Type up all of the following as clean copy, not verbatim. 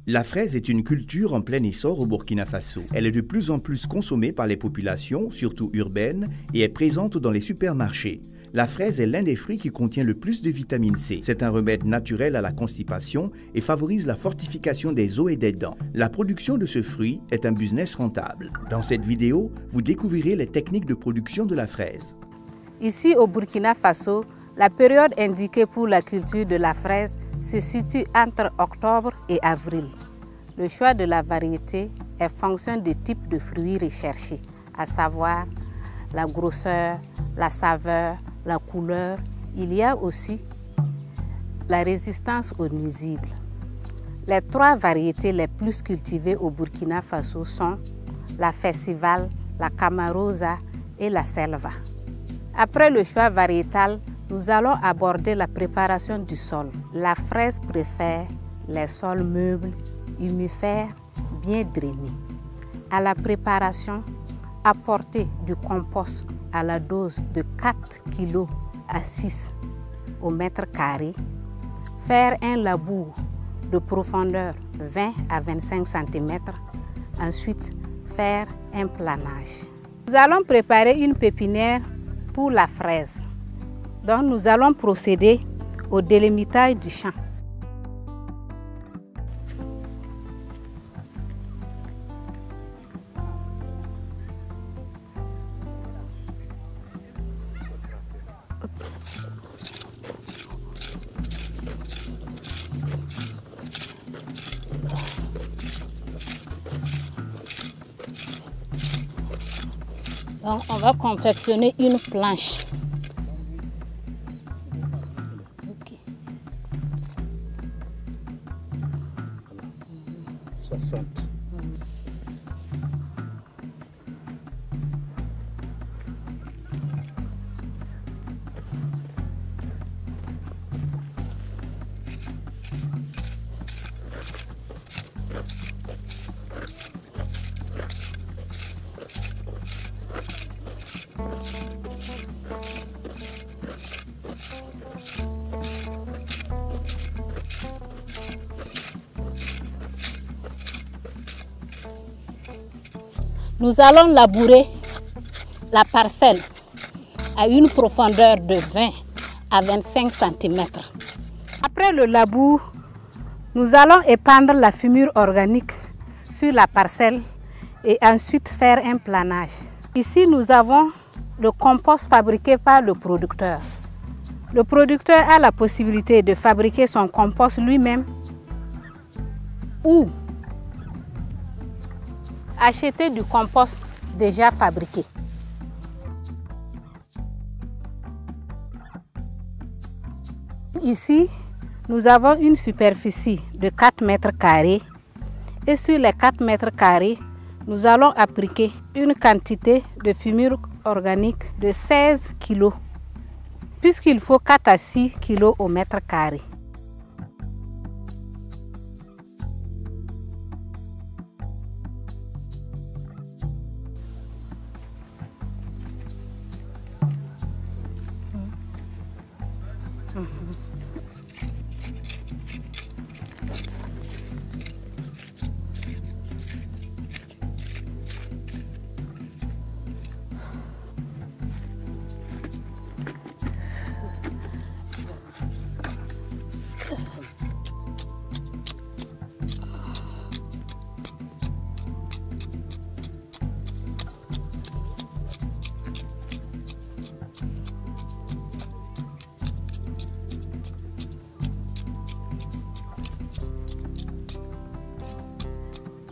La fraise est une culture en plein essor au Burkina Faso. Elle est de plus en plus consommée par les populations, surtout urbaines, et est présente dans les supermarchés. La fraise est l'un des fruits qui contient le plus de vitamine C. C'est un remède naturel à la constipation et favorise la fortification des os et des dents. La production de ce fruit est un business rentable. Dans cette vidéo, vous découvrirez les techniques de production de la fraise. Ici au Burkina Faso, la période indiquée pour la culture de la fraise se situe entre octobre et avril. Le choix de la variété est fonction du type de fruits recherché, à savoir la grosseur, la saveur, la couleur. Il y a aussi la résistance aux nuisibles. Les 3 variétés les plus cultivées au Burkina Faso sont la Festival, la Camarosa et la Selva. Après le choix variétal, nous allons aborder la préparation du sol. La fraise préfère les sols meubles, humifères, bien drainés. À la préparation, apporter du compost à la dose de 4 kg à 6 au mètre carré. Faire un labour de profondeur 20 à 25 cm. Ensuite, faire un planage. Nous allons préparer une pépinière pour la fraise. Donc nous allons procéder au délimitage du champ. Donc on va confectionner une planche. 60. Nous allons labourer la parcelle à une profondeur de 20 à 25 cm. Après le labour, nous allons épandre la fumure organique sur la parcelle et ensuite faire un planage. Ici, nous avons le compost fabriqué par le producteur. Le producteur a la possibilité de fabriquer son compost lui-même ou acheter du compost déjà fabriqué. Ici, nous avons une superficie de 4 mètres carrés et sur les 4 mètres carrés, nous allons appliquer une quantité de fumure organique de 16 kg, puisqu'il faut 4 à 6 kg au mètre carré.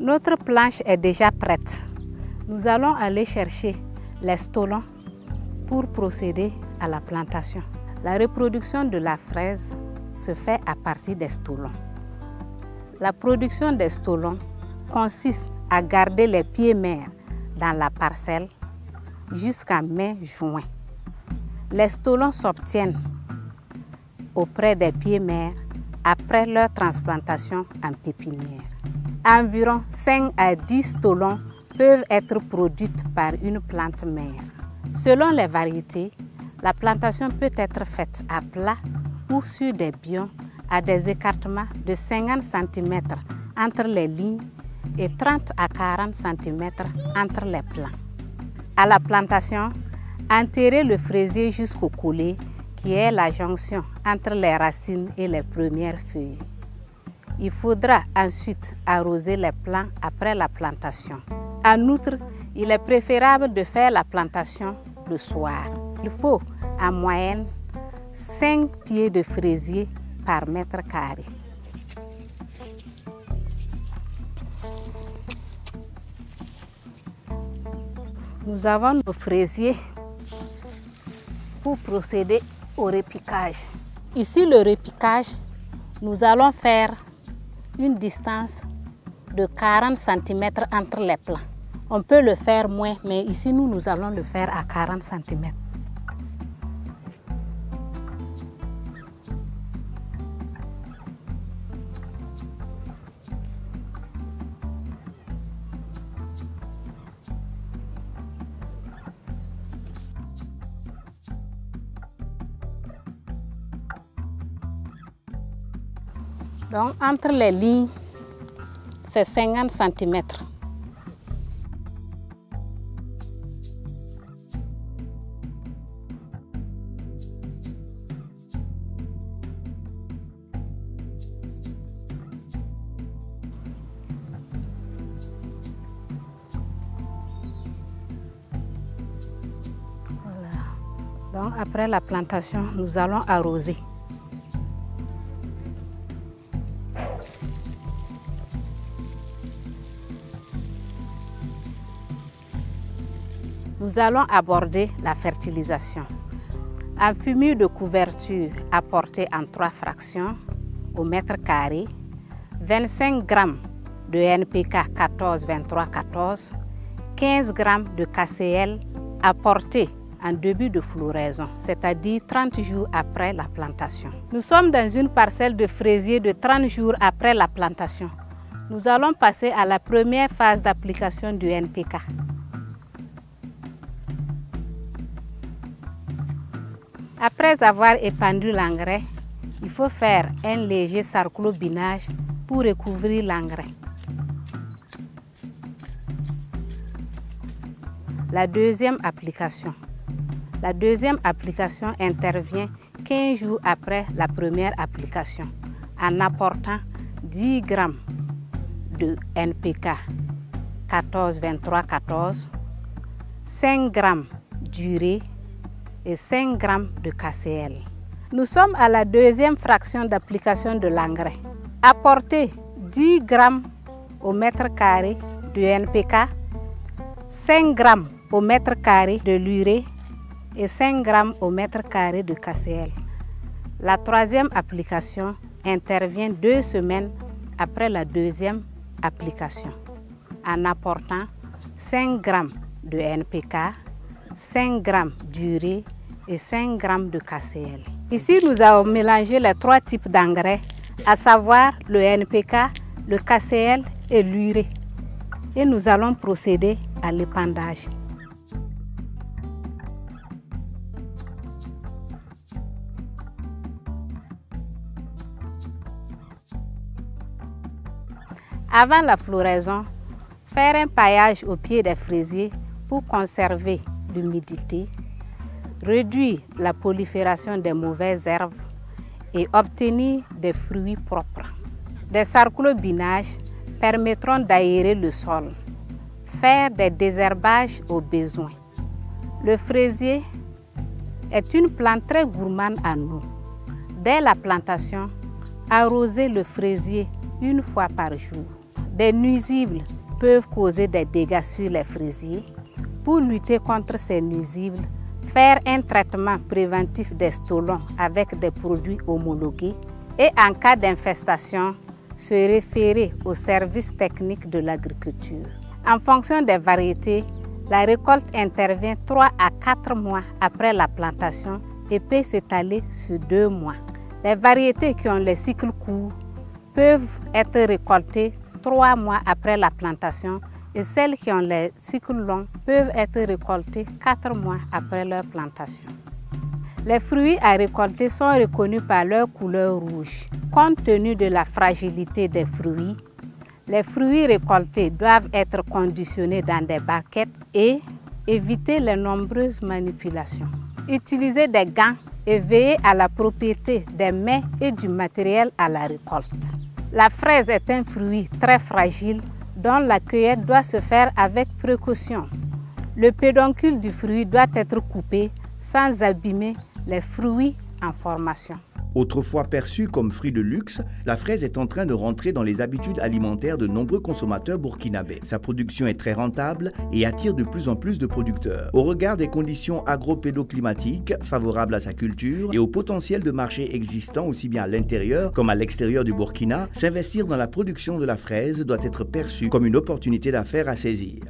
Notre planche est déjà prête. Nous allons aller chercher les stolons pour procéder à la plantation. La reproduction de la fraise se fait à partir des stolons. La production des stolons consiste à garder les pieds mères dans la parcelle jusqu'à mai-juin. Les stolons s'obtiennent auprès des pieds mères après leur transplantation en pépinière. Environ 5 à 10 stolons peuvent être produits par une plante mère. Selon les variétés, la plantation peut être faite à plat ou sur des bions à des écartements de 50 cm entre les lignes et 30 à 40 cm entre les plants. À la plantation, enterrez le fraisier jusqu'au collet qui est la jonction entre les racines et les premières feuilles. Il faudra ensuite arroser les plants après la plantation. En outre, il est préférable de faire la plantation le soir. Il faut en moyenne 5 pieds de fraisier par mètre carré. Nous avons nos fraisiers pour procéder au repiquage. Ici, le repiquage, nous allons faire une distance de 40 cm entre les plants. On peut le faire moins, mais ici, nous allons le faire à 40 cm. Donc, entre les lignes, c'est 50 cm. Voilà. Donc, après la plantation, nous allons arroser. Nous allons aborder la fertilisation. Un fumier de couverture apporté en 3 fractions au mètre carré, 25 g de NPK 14-23-14, 15 g de KCL apporté en début de floraison, c'est-à-dire 30 jours après la plantation. Nous sommes dans une parcelle de fraisier de 30 jours après la plantation. Nous allons passer à la première phase d'application du NPK. Après avoir épandu l'engrais, il faut faire un léger sarclobinage pour recouvrir l'engrais. La deuxième application. La deuxième application intervient 15 jours après la première application en apportant 10 g de NPK 14-23-14, 5 g d'urée et 5 g de KCL. Nous sommes à la deuxième fraction d'application de l'engrais. Apportez 10 g au mètre carré de NPK, 5 g au mètre carré de l'urée et 5 g au mètre carré de KCL. La troisième application intervient 2 semaines après la deuxième application en apportant 5 g de NPK, 5 g d'urée et 5 g de KCL. Ici, nous avons mélangé les 3 types d'engrais, à savoir le NPK, le KCL et l'urée. Et nous allons procéder à l'épandage. Avant la floraison, faire un paillage au pied des fraisiers pour conserver l'humidité, réduire la prolifération des mauvaises herbes et obtenir des fruits propres. Des sarclobinages permettront d'aérer le sol, faire des désherbages au besoin. Le fraisier est une plante très gourmande en eau. Dès la plantation, arroser le fraisier 1 fois par jour. Des nuisibles peuvent causer des dégâts sur les fraisiers. Pour lutter contre ces nuisibles, faire un traitement préventif des stolons avec des produits homologués et en cas d'infestation, se référer aux services techniques de l'agriculture. En fonction des variétés, la récolte intervient 3 à 4 mois après la plantation et peut s'étaler sur 2 mois. Les variétés qui ont les cycles courts peuvent être récoltées 3 mois après la plantation et celles qui ont les cycles longs peuvent être récoltées 4 mois après leur plantation. Les fruits à récolter sont reconnus par leur couleur rouge. Compte tenu de la fragilité des fruits, Les fruits récoltés doivent être conditionnés dans des barquettes et éviter les nombreuses manipulations. Utilisez des gants et veillez à la propriété des mains et du matériel à la récolte. La fraise est un fruit très fragile dont la cueillette doit se faire avec précaution. Le pédoncule du fruit doit être coupé sans abîmer les fruits en formation. Autrefois perçue comme fruit de luxe, la fraise est en train de rentrer dans les habitudes alimentaires de nombreux consommateurs burkinabés. Sa production est très rentable et attire de plus en plus de producteurs. Au regard des conditions agro-pédoclimatiques favorables à sa culture et au potentiel de marché existant aussi bien à l'intérieur comme à l'extérieur du Burkina, s'investir dans la production de la fraise doit être perçu comme une opportunité d'affaires à saisir.